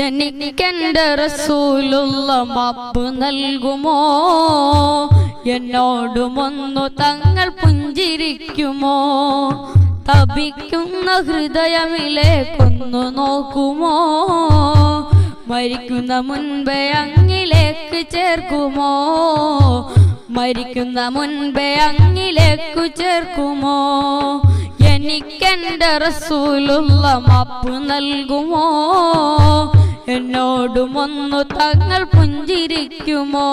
എനിക്കെന്റെ റസൂലുള്ള മാപ്പ് നൽകുമോ? എന്നോടുമൊന്നു തങ്ങൾ പുഞ്ചിരിക്കുമോ? തപിക്കുന്ന ഹൃദയമിലേക്കൊന്നു നോക്കുമോ? മരിക്കുന്ന മുൻപേ അങ്ങിലേക്ക് ചേർക്കുമോ? മരിക്കുന്ന മുൻപേ അങ്ങിലേക്കു ചേർക്കുമോ? എനിക്കെന്റെ റസൂലുള്ള മാപ്പ് നൽകുമോ? എന്നോടുമൊന്നു തങ്ങൾ പുഞ്ചിരിക്കുമോ?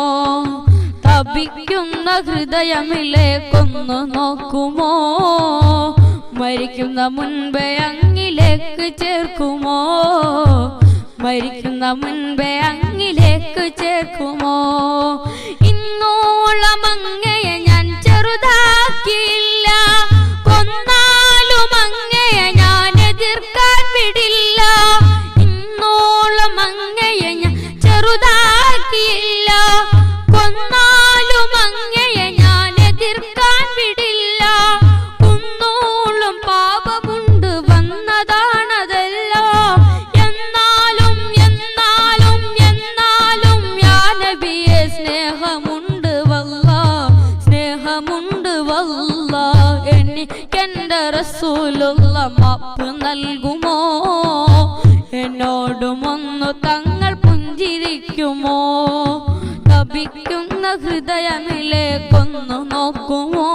തപിക്കുന്ന ഹൃദയമിലേക്കൊന്നു നോക്കുമോ? മരിക്കുന്ന മുൻപേ അങ്ങിലേക്ക് ചേർക്കുമോ? മരിക്കുന്ന മുൻപേ അങ്ങിലേക്ക് ചേർക്കുമോ? ഇന്നോളം അങ്ങയെ ഞാൻ ചെറുതാക്കിയില്ല, കൊന്നാലും അങ്ങയെ ഞാൻ എതിർക്കാൻ വിടില്ല. ഇന്നോളം അങ്ങയെ ഞാൻ ചെറുതാക്കിയില്ല, കൊന്നാലും അങ്ങയെ ഞാൻ എതിർക്കാൻ വിടില്ല. കുന്നോളം പാപമുണ്ട് വന്നതാണതെല്ലാം, എന്നാലും എന്നാലും എന്നാലും യാ നബിയെ സ്നേഹമുണ്ട് വല്ലാ, സ്നേഹമുണ്ട് വല്ലാ. എനിക്കെന്റെ റസൂലുള്ള മാപ്പ് നൽകുമോ? എന്നോടുമൊന്നു തങ്ങൾ പുഞ്ചിരിക്കുമോ? തപിക്കുന്ന ഹൃദയമിലേക്കൊന്നു നോക്കുമോ?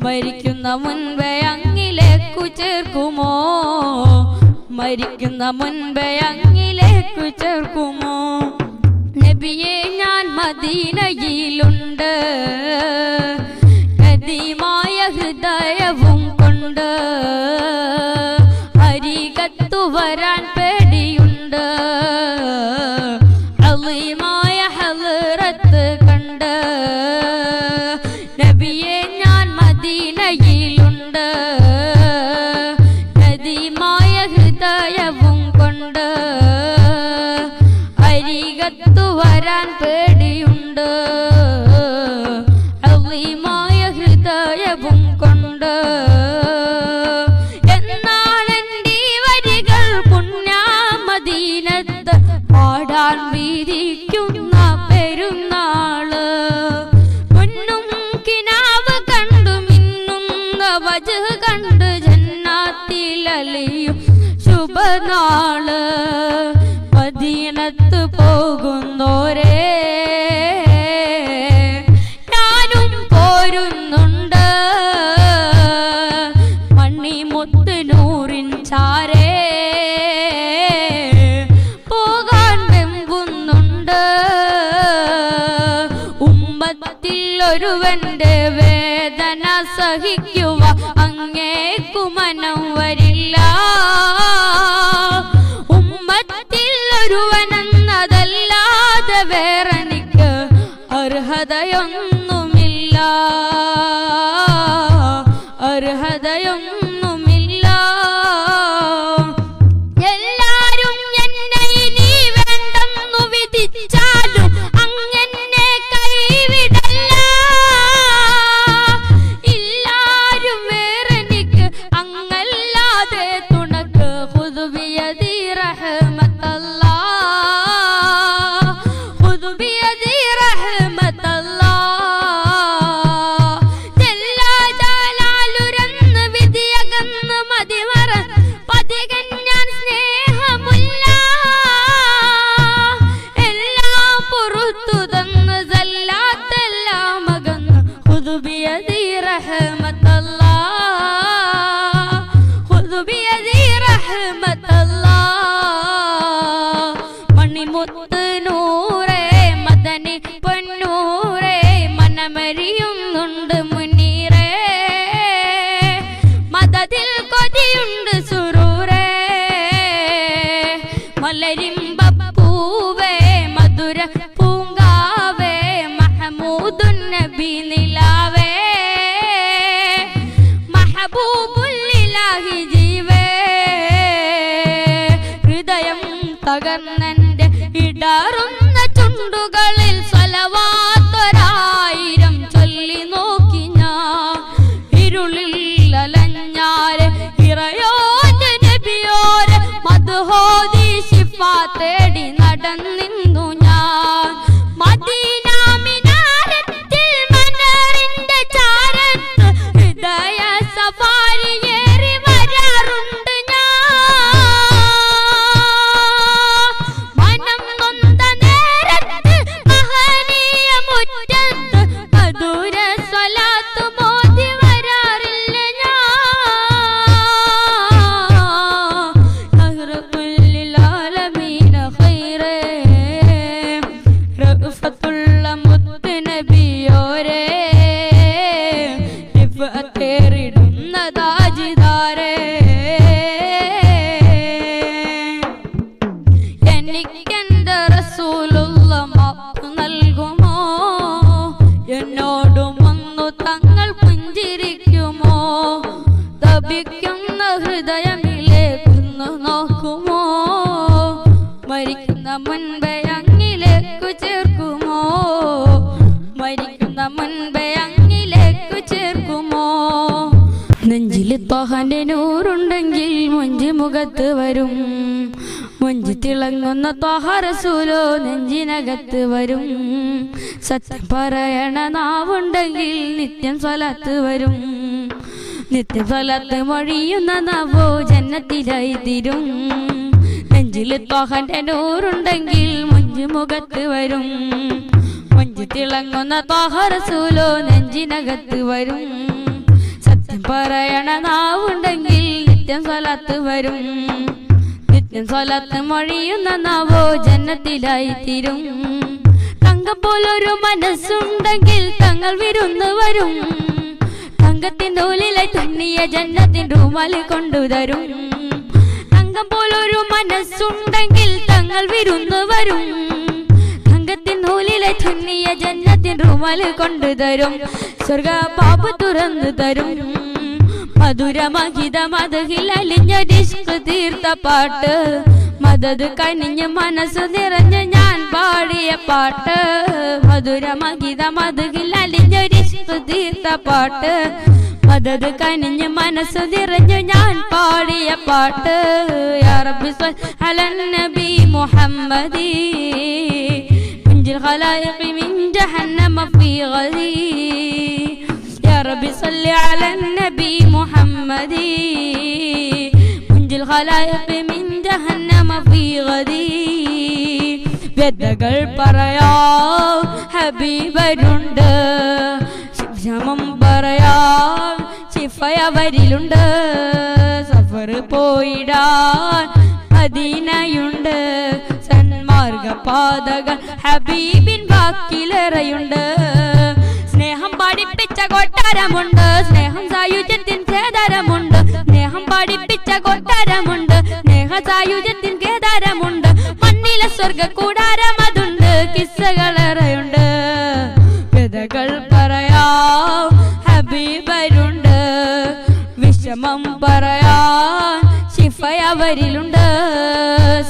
മരിക്കുന്ന മുൻപേ അങ്ങിലേക്കു ചേർക്കുമോ? മരിക്കുന്ന മുൻപേ അങ്ങിലേക്കു ചേർക്കുമോ? നബിയെ ഞാൻ മദീനയിലുണ്ട്, നദീമായ ഹൃദയവും കൊണ്ട്. അരികത്തു വരാൻ പേടിയുണ്ട്, അളീമായ ഹളറത്ത് കണ്ട്. നബിയെ ഞാൻ മദീനയിലുണ്ട്, നദീമായ ഹൃദയവും കൊണ്ട്. അരികത്തു വരാൻ പേടിയുണ്ട്, അളീമായ ഹൃദയവും കൊണ്ട്. എന്നാണെന്റെ വരികൾ പുണ്യമദീനത്ത് പാടാൻ വീതിക്കുന്ന പെരുന്നാള്. പൊന്നും കിനാവ് കണ്ടു മിന്നുന്ന വജ്ഹ് കണ്ട് ജന്നാത്തിലലിയും ശുഭനാള്. മദീനത്ത് പോകുന്നോരേ ഞാനും പോരുന്നുണ്ട്, മണിമുത്ത് നൂറിൻ ചാരേ പോകാൻ വെമ്പുന്നുണ്ട്. ഉമ്മത്തിൽ ഒരുവന്റെ വേദന സഹിക്കുക അങ്ങേക്കു മനം വരില്ല. ഉമ്മത്തിൽ ഒരുവനെന്നതല്ലാതെ വേറെനിക്ക് അർഹതയൊന്നുമില്ല, അർഹതയൊന്നുമില്ല. എല്ലാരും എന്നെ ഇനി വേണ്ടെന്നു വിധിച്ചാലും അങ്ങനെ കൈവിടല്ല. എല്ലാരും വേറെനിക്ക് അങ്ങല്ലാതെ തുണക്ക്. ഖുദ് ബിയദി റഹ്മത്തല്ലാ, ഖുദ് ബിയദി റഹ്മത്തല്ലാ. ജല്ല ജലാലുരന്ന് വിധിയകന്ന് മതിമറ പതികൻ ഞാൻ സ്നേഹമുല്ല. എല്ലാം പുറത്തു തന്ന് സല്ലാത്തെല്ലാം അകന്ന്. ഖുദ് ബിയദി റഹ്മത്തല്ലാ, ഖുദ് ബിയദി റഹ്മത്തല്ലാ. മണിമുത്ത് നൂറേ മദനി പൊന്നൂറേ മനമരിയുന്നുണ്ട് മുനീറേ. മദതിൽ കൊതിയുണ്ട് സുറൂറേ, മലരിമ്പപ്പൂവേ മധുര പൂങ്കാവേ. മഹമൂദുൻ നബി നിലാവേ, മഹബൂബുല്ലിലാഹി ജീവേ. ഹൃദയം തകർന്നെന്റെ ഇടറുന്ന ചുണ്ടുകളിൽ സ്വലവാത്തൊരായിരം ചൊല്ലി നോക്കി ഞാൻ. ഇരുളിൽ അലഞ്ഞാരെ ഇറയോന്റെ നബിയോരെ മദ്ഹോദി ശിഫാ തേടി നടന്നിന്നു ഞാൻ മദീന മിനാരത്തിൽ മനറിന്റെ ചാരത്ത് ഹൃദയ സഫാരിയേറി വരാറുണ്ട് ഞാൻ മനം നൊന്ത നേരത്ത് മഹനീയ മുറ്റത്ത് മധുര സ്വലാത്ത് മോദി വരാറില്ല ഞാൻ അഹ്റഖുൽ ആലമീന ഖൈറേ റഫത്തുള്ള മുത്ത് നബിയോരേ ഇഫ്തേറിടുന്ന താജിദാരേ എനിക്കെന്റെ റസൂലുള്ള മാപ്പ് നൽകുമോ എന്നോടും ഒന്നു തങ്ങൾ പുഞ്ചിരിക്കുമോ തപിക്കുന്ന ഹൃദയമിലേക്കൊന്നു നോക്കുമോ മരിക്കുന്ന മുൻപേ അങ്ങിലേക്കു ചേർക്കുമോ മരിക്കുന്ന മുൻപേ അങ്ങിലേക്കു ചേർക്കുമോ നെഞ്ചിൽ ത്വഹന്റെ നൂറുണ്ടെങ്കിൽ മൊഞ്ച് മുഖത്ത് വരും മൊഞ്ച് തിളങ്ങുന്ന ത്വഹ റസൂലോ നെഞ്ചിനകത്ത് വരും സത്യം പറയണ നാവുണ്ടെങ്കിൽ നിത്യം സ്വലാത്ത് വരും നിത്യം സ്വലാത്ത് മൊഴിയുന്ന നാവോ ജന്നത്തിലായി തീരും നെഞ്ചിൽ ത്വഹന്റെ നൂറുണ്ടെങ്കിൽ മൊഞ്ച് മുഖത്ത് വരും മൊഞ്ച് തിളങ്ങുന്ന ത്വഹ റസൂലോ നെഞ്ചിനകത്ത് വരും സത്യം പറയണ നാവുണ്ടെങ്കിൽ നിത്യം സ്വലാത്ത് വരും നിത്യം സ്വലാത്ത് മൊഴിയുന്ന നാവോ ജന്നത്തിലായി തീരും തങ്കം പോലൊരു മനസ്സുണ്ടെങ്കിൽ തങ്ങൾ വിരുന്ന് വരും തങ്കത്തിൻ നൂലിലായി തുന്നിയ ജന്നത്തിൻ റൂമാല് കൊണ്ടുതരും തങ്കം പോലൊരു മനസ്സുണ്ടെങ്കിൽ തങ്ങൾ വിരുന്ന് വരും തങ്കത്തിൻ നൂലിലായി തുന്നിയ ജന്നത്തിൻ റൂമാല് കൊണ്ടുതരും സ്വർഗ പാപ് തുറന്നു തരും മധുരമഹിത മതഹിൽ അലിഞ്ഞൊരിഷ്ക് തീർത്ത പാട്ട് മദത് കനിഞ്ഞ് മനസ്സ് നിറഞ്ഞ് ഞാൻ പാടിയ പാട്ട് മധുരമഹിത മതഹിൽ അലിഞ്ഞൊരിഷ്ക് തീർത്ത പാട്ട് മദത് കനിഞ്ഞ് മനസ്സ് നിറഞ്ഞ് ഞാൻ പാടിയ പാട്ട് യാ റബ്ബി സ്വല്ലി അലൻ നബി മുഹമ്മദി മുൻജിൽ ഖലായിഖി മിൻ ജഹന്നമ ഫീ ഗദി يا ربي صل على النبي محمد منجي الخلائق من جهنم في غدي വ്യതകൾ പറയാം ഹബീബരുണ്ട് ശമം പറയാം ശിഫയവരിലുണ്ട് സഫർ പോയിടാൻ മദീനയുണ്ട് സന്മാർഗ പാതകൾ ഹബീബിൻ വാക്കിലേറെയുണ്ട് സ്നേഹം പഠിപ്പിച്ച കൊട്ടാരമുണ്ട് സ്നേഹം സായുജ്യത്തിൻ കേദാരമുണ്ട് സ്നേഹം പഠിപ്പിച്ച കൊട്ടാരമുണ്ട് സ്നേഹ സായുജ്യത്തിൻ കേദാരമുണ്ട് മണ്ണിലെ സ്വർഗ കൂടാരം അതുണ്ട് കിസ്സകളേറെയുണ്ട് കഥകൾ പറയാം ഹബീബരുണ്ട് വിഷമം പറയാൻ ശിഫയവരിലുണ്ട്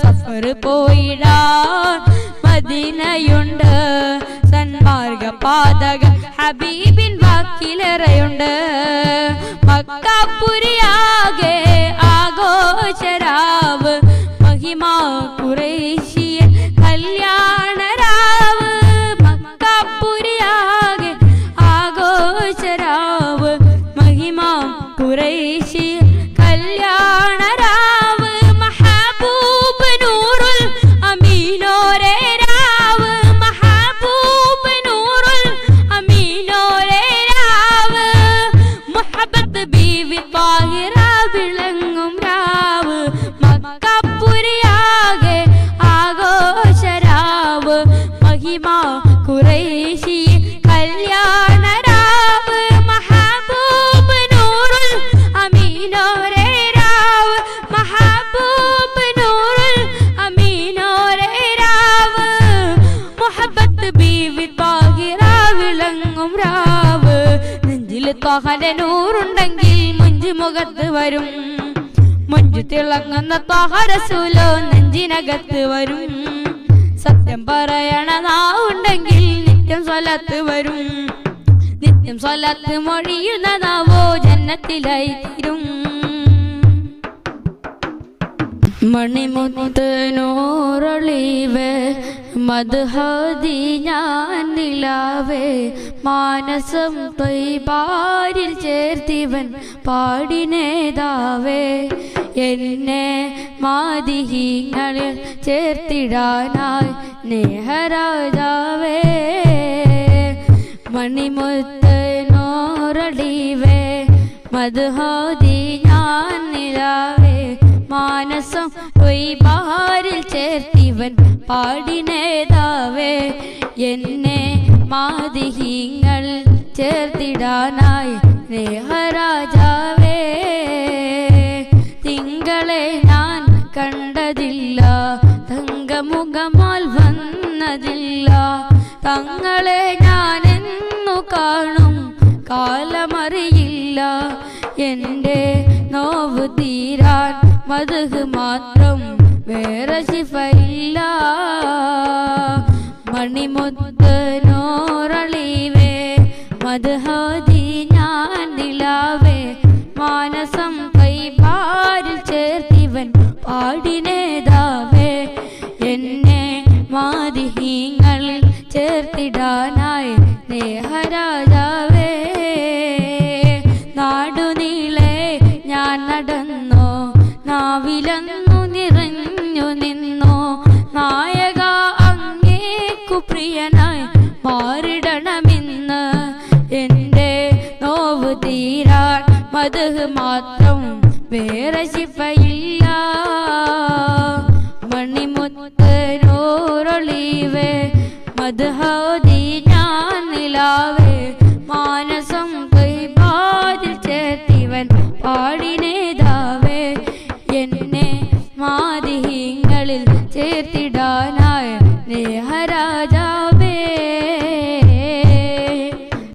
സഫർ പോയിടാൻ മദീനയുണ്ട് സന്മാർഗ പാതകൾ ഹബീബിൻ വാക്കിലേറെയുണ്ട് മക്കപുരിയാകെ ആഘോഷരാവ് മഹിമാ ഖുറൈശിയൻ കല്യാണരാവ് മക്കപുരിയാകെ ആഘോഷരാവ് മഹിമാ ഖുറൈശിയൻ കല്യാണരാവ് മഹബൂബ് നൂറുൽ അമീനോരേ രാവ് മഹബൂബ് നൂറുൽ അമീനോരേ രാവ് മുഹബ്ബത്ത് ബീവി താഹിറ വിളങ്ങും രാവ് മക്കപുരിയാകെ ആഘോഷരാവ് മഹിമാ ഖുറൈശി കല്യാണരാവ് മഹബൂബ് നൂറുൽ അമീനോരേ രാവ് മഹബൂബ് നൂറുൽ അമീനോരേ രാവ് മുഹബ്ബത്ത് ബീവി താഹിറ വിളങ്ങും രാവ് നെഞ്ചിൽ ത്വഹന്റെ നൂറുണ്ടെങ്കിൽ മുഞ്ച് മുഖത്ത് വരും മുഞ്ചു തിളങ്ങുന്ന ത്വഹ റസൂലോ നെഞ്ചിനകത്ത് വരും സത്യം പറയണ നാവുണ്ടെങ്കിൽ നിത്യം സ്വലാത്ത് വരും നിത്യം സ്വലാത്ത് മൊഴിയുന്ന നാവോ ജന്നത്തിലായി തീരും മണിമുത്ത് നൂറ മദ്ഹോതി ഞാൻ നിലാവേ മാനസം ത്വയ്ബാരിൽ ചേർത്തിവൻ പാടിനേതാവേ എന്നെ മാദിഹീങ്ങളിൽ ചേർത്തിടാനായി സ്നേഹരാജാവേ മണിമുത്ത് നോറടിവേ മദ്ഹോതി ഞാൻ നിലാവേ മാനസം ത്വയ്ബാരിൽ ചേർത്തിവൻ പാടിനേതാവേ എന്നെ മാദിഹീങ്ങൾ ചേർത്തിടാനായി സ്നേഹരാജാവേ തിങ്കളെ ഞാൻ കണ്ടതില്ല തങ്കമുഖമാൽ വന്നതില്ല തങ്ങളെ ഞാൻ എന്നു കാണും കാലമറിയില്ല എൻ്റെ നോവ് തീരാൻ മദ്ഹ് മാത്രം വേറെ ശിഫയില്ല മണിമുത്ത് നോറളിവേ മദ്ഹോതി ഞാൻ നിലാവേ മാനസം ത്വയ്ബാരിൽ ചേർത്തിവൻ പാടിനേതാവേ എന്നെ മാദിഹീങ്ങളിൽ ചേർത്തിടാനായി സ്നേഹരാജാവേ നാടുനീളെ ഞാൻ നടന്നോ നാവിലന്നു നിറഞ്ഞു നിന്നോ നായക അങ്ങേക്കു പ്രിയനായി മാറിടണമെന്ന് എൻ്റെ നോവ് തീരാൻ മദ്ഹ് മാത്രം വേറെ ശിഫയില്ല മണിമുത്ത് നോറൊളിവേ മദ്ഹോതി ഞാൻ നിലാവേ മാനസം ത്വയ്ബാരിൽ ചേർത്തിവൻ പാടിനേതാവേ എന്നെ മാദിഹീങ്ങളിൽ ചേർത്തിടാനായി